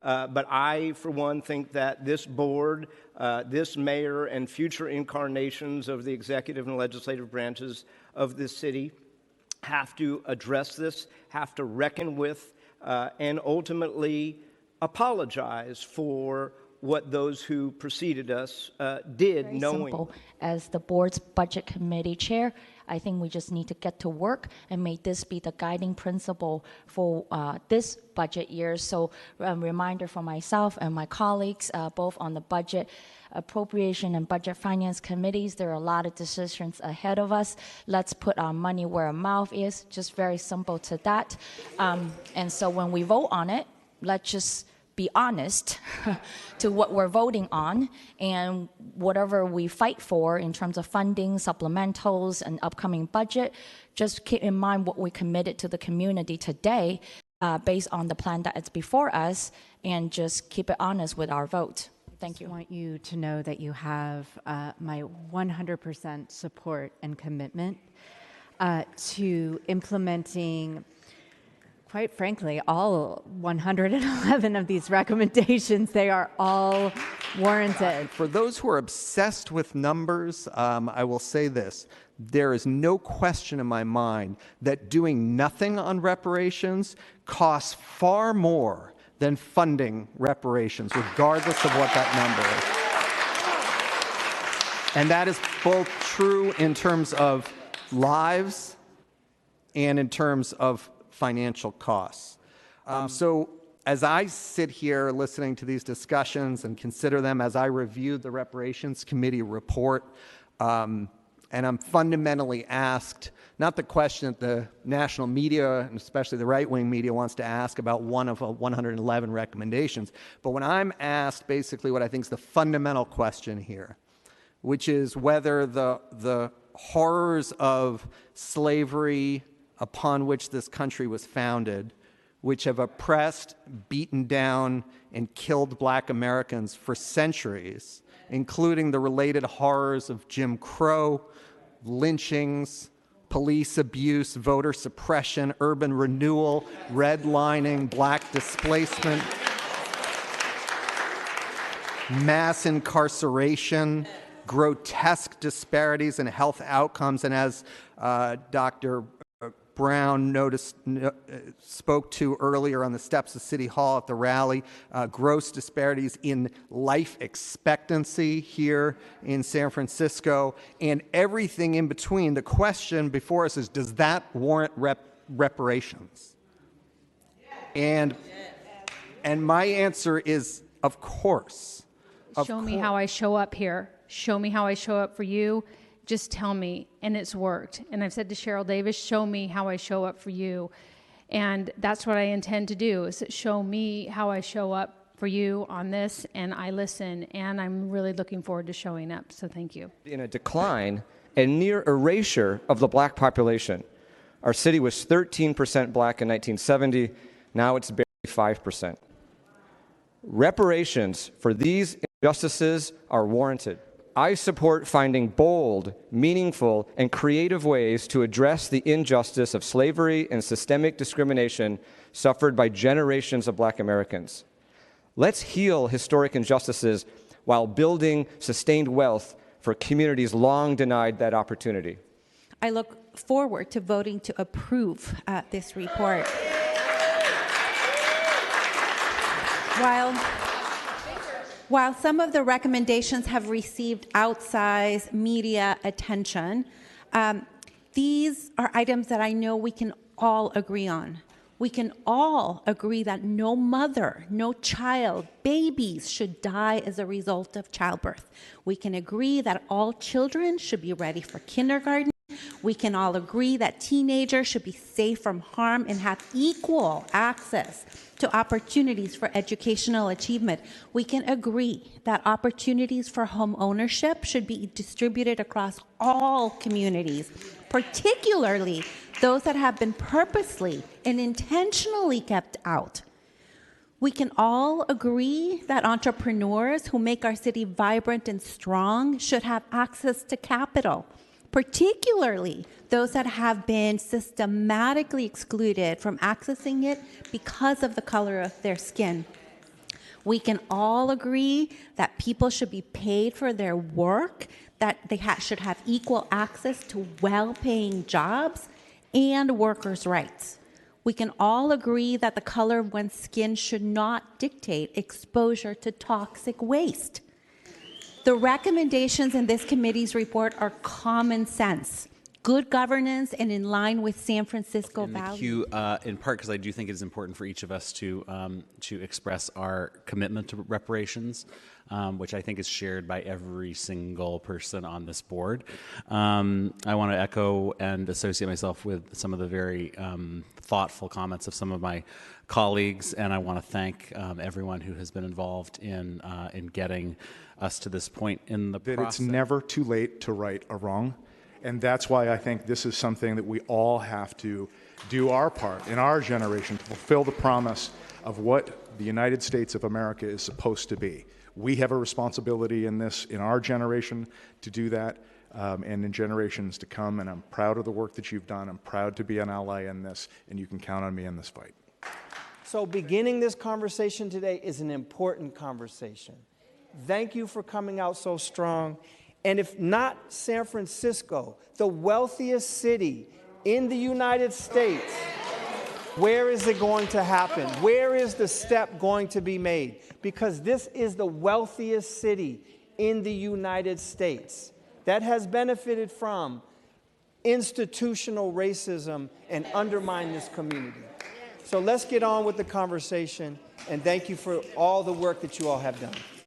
But I, for one, think that this board, this mayor, and future incarnations of the executive and legislative branches of this city have to address this, have to reckon with, and ultimately apologize for what those who preceded us did, Very knowing. simple. As the board's budget committee chair, I think we just need to get to work and make this be the guiding principle for this budget year. So a reminder for myself and my colleagues, both on the budget appropriation and budget finance committees, there are a lot of decisions ahead of us. Let's put our money where our mouth is, just very simple to that. And so when we vote on it, let's just be honest to what we're voting on, and whatever we fight for in terms of funding, supplementals, and upcoming budget, just keep in mind what we committed to the community today based on the plan that is before us, and just keep it honest with our vote. Thank you. I want you to know that you have my 100% support and commitment to implementing, quite frankly, all 111 of these recommendations. They are all warranted. For those who are obsessed with numbers, I will say this. There is no question in my mind that doing nothing on reparations costs far more than funding reparations, regardless of what that number is. And that is both true in terms of lives and in terms of financial costs. So as I sit here listening to these discussions and consider them as I reviewed the Reparations Committee report, and I'm fundamentally asked, not the question that the national media, and especially the right-wing media, wants to ask about one of 111 recommendations, but when I'm asked basically what I think is the fundamental question here, which is whether the horrors of slavery upon which this country was founded, which have oppressed, beaten down, and killed Black Americans for centuries, including the related horrors of Jim Crow, lynchings, police abuse, voter suppression, urban renewal, redlining, Black displacement, mass incarceration, grotesque disparities in health outcomes, and as Dr. Brown spoke to earlier on the steps of City Hall at the rally, gross disparities in life expectancy here in San Francisco, and everything in between. The question before us is, does that warrant reparations? And my answer is, of course. Show me how I show up here. Show me how I show up for you. Just tell me, and it's worked. And I've said to Cheryl Davis, show me how I show up for you. And that's what I intend to do, is show me how I show up for you on this, and I listen, and I'm really looking forward to showing up, so thank you. In a decline and near erasure of the Black population. Our city was 13% Black in 1970, now it's barely 5%. Reparations for these injustices are warranted. I support finding bold, meaningful, and creative ways to address the injustice of slavery and systemic discrimination suffered by generations of Black Americans. Let's heal historic injustices while building sustained wealth for communities long denied that opportunity. I look forward to voting to approve this report. While some of the recommendations have received outsized media attention, these are items that I know we can all agree on. We can all agree that no mother, no child, babies should die as a result of childbirth. We can agree that all children should be ready for kindergarten. We can all agree that teenagers should be safe from harm and have equal access to opportunities for educational achievement. We can agree that opportunities for home ownership should be distributed across all communities, particularly those that have been purposely and intentionally kept out. We can all agree that entrepreneurs who make our city vibrant and strong should have access to capital, particularly those that have been systematically excluded from accessing it because of the color of their skin. We can all agree that people should be paid for their work, that they should have equal access to well-paying jobs and workers' rights. We can all agree that the color of one's skin should not dictate exposure to toxic waste. The recommendations in this committee's report are common sense, good governance, and in line with San Francisco In the values. queue, in part because I do think it is important for each of us to express our commitment to reparations, which I think is shared by every single person on this board. I want to echo and associate myself with some of the very thoughtful comments of some of my colleagues, and I want to thank everyone who has been involved in getting us to this point in the process. It's never too late to right a wrong. And that's why I think this is something that we all have to do our part in our generation to fulfill the promise of what the United States of America is supposed to be. We have a responsibility in this, in our generation, to do that, and in generations to come. And I'm proud of the work that you've done. I'm proud to be an ally in this, and you can count on me in this fight. So beginning this conversation today is an important conversation. Thank you for coming out so strong. And if not San Francisco, the wealthiest city in the United States, where is it going to happen? Where is the step going to be made? Because this is the wealthiest city in the United States that has benefited from institutional racism and undermined this community. So let's get on with the conversation, and thank you for all the work that you all have done.